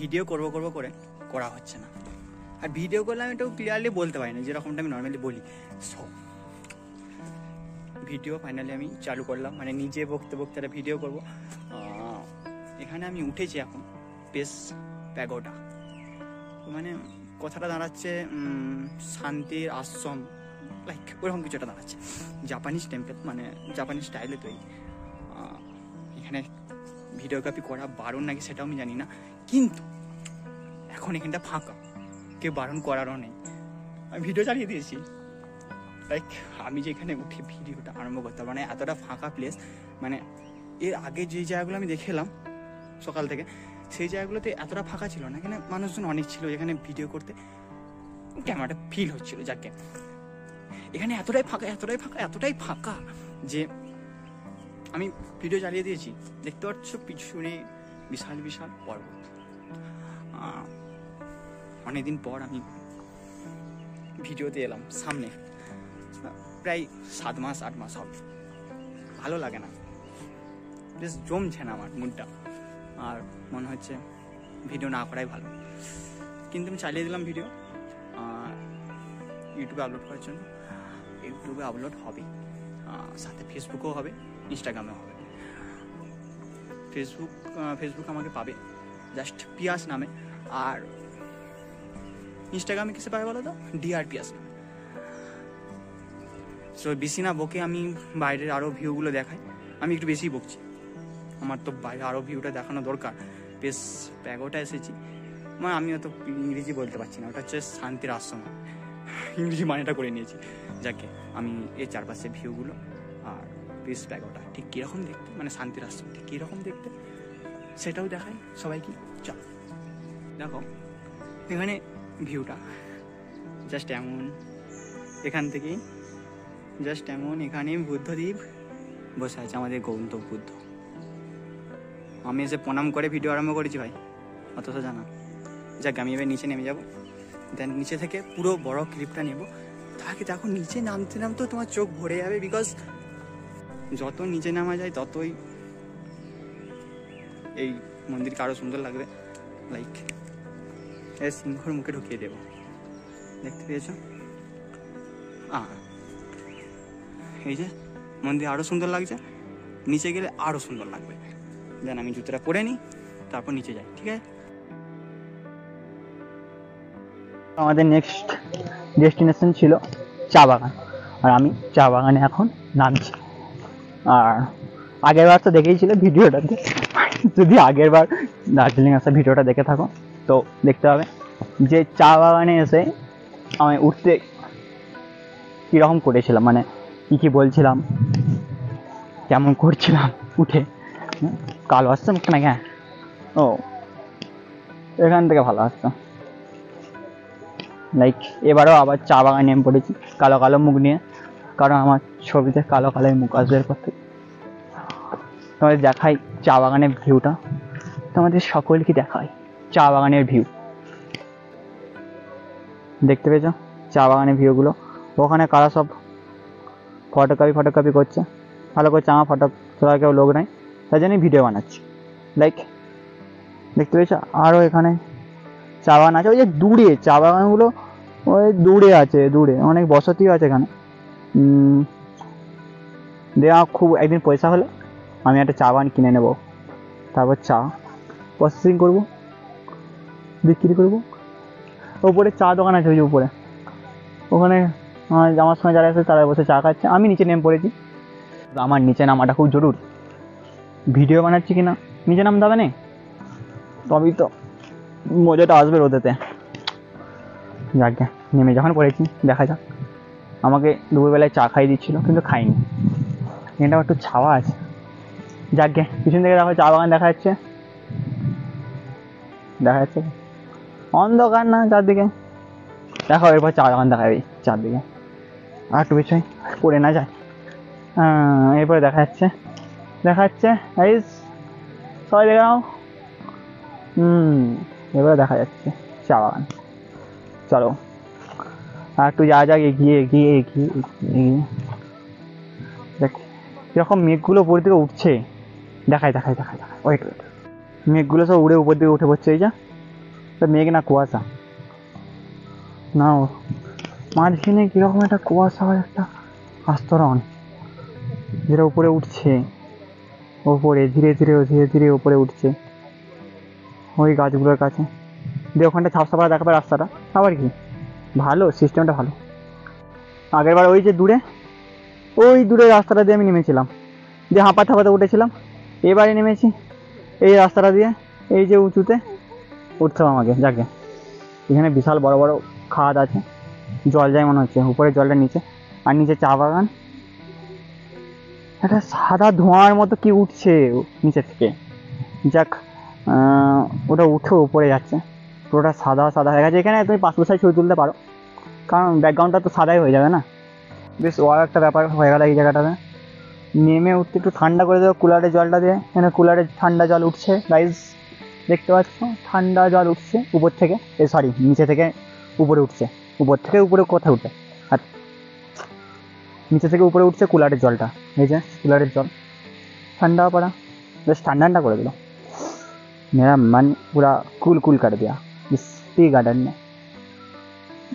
Video করব করে করা হচ্ছে না। আর ভিডিও করলে আমি একটু ক্লিয়ারলি বলতে পারি না, যেরকমটা আমি নর্মালি বলি। সো ভিডিও ফাইনালি আমি চালু করলাম, মানে নিজে বকতে একটা ভিডিও করব। এখানে আমি উঠেছি এখন পেস প্যাগোডা, মানে কথাটা দাঁড়াচ্ছে শান্তির আশ্রম, লাইক ওরকম কিছু একটা দাঁড়াচ্ছে। জাপানিজ টেম্পল, মানে জাপানিজ স্টাইলে তৈরি। এখানে ভিডিওগ্রাফি করা বারণ নাকি সেটাও আমি জানি না, কিন্তু এখন এখানটা ফাঁকা, কেউ বারণ করারও নেই। আমি ভিডিও চালিয়ে দিয়েছি। লাইক আমি যে এখানে উঠে ভিডিওটা আরম্ভ করতে পারবো, মানে এতটা ফাঁকা প্লেস। মানে এর আগে যে জায়গাগুলো আমি দেখে এলাম সকাল থেকে, সেই জায়গাগুলোতে এতটা ফাঁকা ছিল না। এখানে মানুষজন অনেক ছিল, এখানে ভিডিও করতে কেমন একটা ফিল হচ্ছিল। যাকে এখানে এতটাই ফাঁকা যে আমি ভিডিও চালিয়ে দিয়েছি। দেখতে পাচ্ছ পিছনে বিশাল বিশাল পর্বত। অনেকদিন পর আমি ভিডিওতে এলাম সামনে, প্রায় 7 মাস 8 মাস হবে। ভালো লাগে না, বেশ জমছে না আমার মুডটা, আর মনে হচ্ছে ভিডিও না করাই ভালো। কিন্তু আমি চালিয়ে দিলাম ভিডিও ইউটিউবে আপলোড করার জন্য। ইউটিউবে আপলোড হবে, সাথে ফেসবুকেও হবে, ইনস্টাগ্রামেও হবে। ফেসবুক আমাকে পাবে জাস্ট পিয়াস নামে, আর ইনস্টাগ্রামে কিসে পাবে বলো তো, ডিআর পিয়াস নামে। সো বেশি না বকে আমি বাইরের আরও ভিউগুলো দেখাই। আমি একটু বেশি বকছি, আমার তো বাইরে আরও ভিউটা দেখানো দরকার। বেশ প্যাগোটা এসেছি, মানে আমি অত ইংরেজি বলতে পারছি না, ওটা হচ্ছে শান্তির আশ্রম, ইংরেজি মানেটা করে নিয়েছি। যাকে আমি এই চারপাশে ভিউগুলো আর বেশ প্যাগোটা ঠিক কীরকম দেখতে, মানে শান্তির আশ্রম ঠিক কীরকম দেখতে সেটাও দেখাই সবাইকে। চল দেখো এখানে ভিউটা জাস্ট এমন, এখান থেকেই জাস্ট এমন। এখানে বুদ্ধদ্বীপ বসে আছে, আমাদের গৌতম বুদ্ধ। আমি এসে প্রণাম করে ভিডিও আরম্ভ করেছি ভাই, অথচ জানা। যাক আমি এবার নিচে নেমে যাবো, দেন নিচে থেকে পুরো বড় ক্লিপটা নেব। তাকে দেখো নিচে নামতে তোমার চোখ ভরে যাবে, বিকজ যত নিচে নামা যায় ততই এই মন্দিরকে আরও সুন্দর লাগবে। লাইক এই সিংহর মুখে ঢুকিয়ে দেবো, দেখতে পেয়েছ? এই যে মন্দির আরও সুন্দর লাগছে, নিচে গেলে আরও সুন্দর লাগবে। দেন আমি জুতোটা পরে নিই, তারপর নিচে যাই, ঠিক আছে? আমাদের নেক্সট ডেস্টিনেশন ছিল চা বাগান, আর আমি চা বাগানে এখন নামছি। আর আগের বার তো দেখেইছিল ভিডিওটাতে, যদি আগের বার দার্জিলিং আসা ভিডিওটা দেখে থাকো তো দেখতে হবে যে চা বাগানে এসে আমি উঠতে কীরকম করেছিলাম, মানে কী বলছিলাম, কেমন করছিলাম উঠে। কালো আসছে মুখটা নাকি? হ্যাঁ, ও এখান থেকে ভালো আসতো। লাইক এবারেও আবার চা বাগানে নেমে পড়েছি কালো কালো মুখ নিয়ে, কারণ আমার ছবিতে কালো কালোই মুখ আসবে এরপর থেকে। তোমাদের দেখাই চা বাগানের ভিউটা, তোমাদের সকলকে দেখাই চা বাগানের ভিউ। দেখতে পেয়েছো চা বাগানের ভিউগুলো? ওখানে কারা সব ফটোকপি করছে, ভালো করছে। আমার ফটো তোলার কেউ লোক নাই, তাই জন্যই ভিডিও বানাচ্ছি। লাইক দেখতে পেয়েছো? আরও এখানে চা বাগান আছে, ওই যে দূরে চা বাগানগুলো ওই দূরে আছে, দূরে অনেক বসতিও আছে এখানে। দেওয়া খুব একদিন পয়সা হলে আমি একটা চা বাগান কিনে নেব, তারপর চা প্রসেসিং করব, বিক্রি করব। ওপরে চা দোকান আছে, ওই যে উপরে, ওখানে আমার সঙ্গে যারা আছে তারা বসে চা খাচ্ছে, আমি নিচে নেমে পড়েছি। আমার নিচে নামাটা খুব জরুরি, ভিডিও বানাচ্ছি কিনা নিচে নামতে হবে না, তবেই তো মজাটা আসবে রোদেতে। যাকে নেমে যখন পড়েছি দেখা যাক। আমাকে দুপুরবেলায় চা খাইয়ে দিচ্ছিল, কিন্তু খাইনি। এটা একটু ছাওয়া আছে। যাকে পিছন থেকে দেখো চা বাগান দেখা যাচ্ছে, অন্ধকার না চারদিকে। দেখো এরপর চা বাগান দেখা যাবে চারদিকে, আর একটু পিছনে পড়ে না যায়। এরপরে দেখা যাচ্ছে সবাই দেখে নাও। এবারে দেখা যাচ্ছে চা বাগান। চলো আর একটু যাওয়া যাক, এগিয়ে দেখ কিরকম মেঘগুলো উপর দিকে উঠছে। দেখাই ওয়েট, মেঘগুলো সব উড়ে উপর দিকে উঠে পড়ছে। এই যা মেঘ না কুয়াশা না, মাঝখানে কিরকম একটা কুয়াশা একটা আস্তরণ, যেটা উপরে উঠছে, ওপরে ধীরে ধীরে ধীরে ধীরে উপরে উঠছে ওই গাছগুলোর কাছে। দিয়ে ওখানটা ঝাপসা দেখা পায় রাস্তাটা, আবার কি ভালো, সিস্টেমটা ভালো। আগের বার ওই যে দূরে, ওই দূরে রাস্তাটা দিয়ে আমি নেমেছিলাম, দিয়ে হাঁপাতে হাঁপাতে উঠেছিলাম। এবারে নেমেছি এই রাস্তাটা দিয়ে, এই যে উঁচুতে উঠতে হবে আমাকে। যাকে এখানে বিশাল বড় বড় খাদ আছে, জল যায় মনে হচ্ছে, উপরে জলটা নিচে, আর নিচে চা বাগান। একটা সাদা ধোঁয়ার মতো কি উঠছে নিচে থেকে, যাক ওটা উঠে উপরে যাচ্ছে, পুরোটা সাদা সাদা হয়ে গেছে। এখানে তুমি পাসপোর্ট সাইজ ছবি তুলতে পারো, কারণ ব্যাকগ্রাউন্ডটা তো সাদাই হয়ে যাবে না। বেশ ও একটা ব্যাপার হয়ে গেল এই জায়গাটাতে। নেমে উঠতে একটু ঠান্ডা করে দেবো কুলারের জলটা দিয়ে, এখানে কুলারের ঠান্ডা জল উঠছে গাইজ, দেখতে পাচ্ছ ঠান্ডা জল উঠছে উপর থেকে, সরি নিচে থেকে উপরে উঠছে, উপর থেকে উপরে কোথায় উঠে, আর নিচে থেকে উপরে উঠছে কুলারের জলটা। এই যে কুলারের জল ঠান্ডা পড়া, বেশ ঠান্ডা ঠান্ডা করে দিল, मेरा मन पूरा কুল কুল कर दिया इस टी गार्डन में।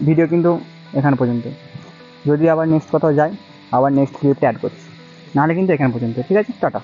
ভিডিও কিন্তু এখান পর্যন্ত, যদি আবার নেক্সট কোথাও যাই আবার নেক্সট ভিডিওতে অ্যাড করছি, নাহলে কিন্তু এখান পর্যন্ত। ঠিক আছে, টাটা।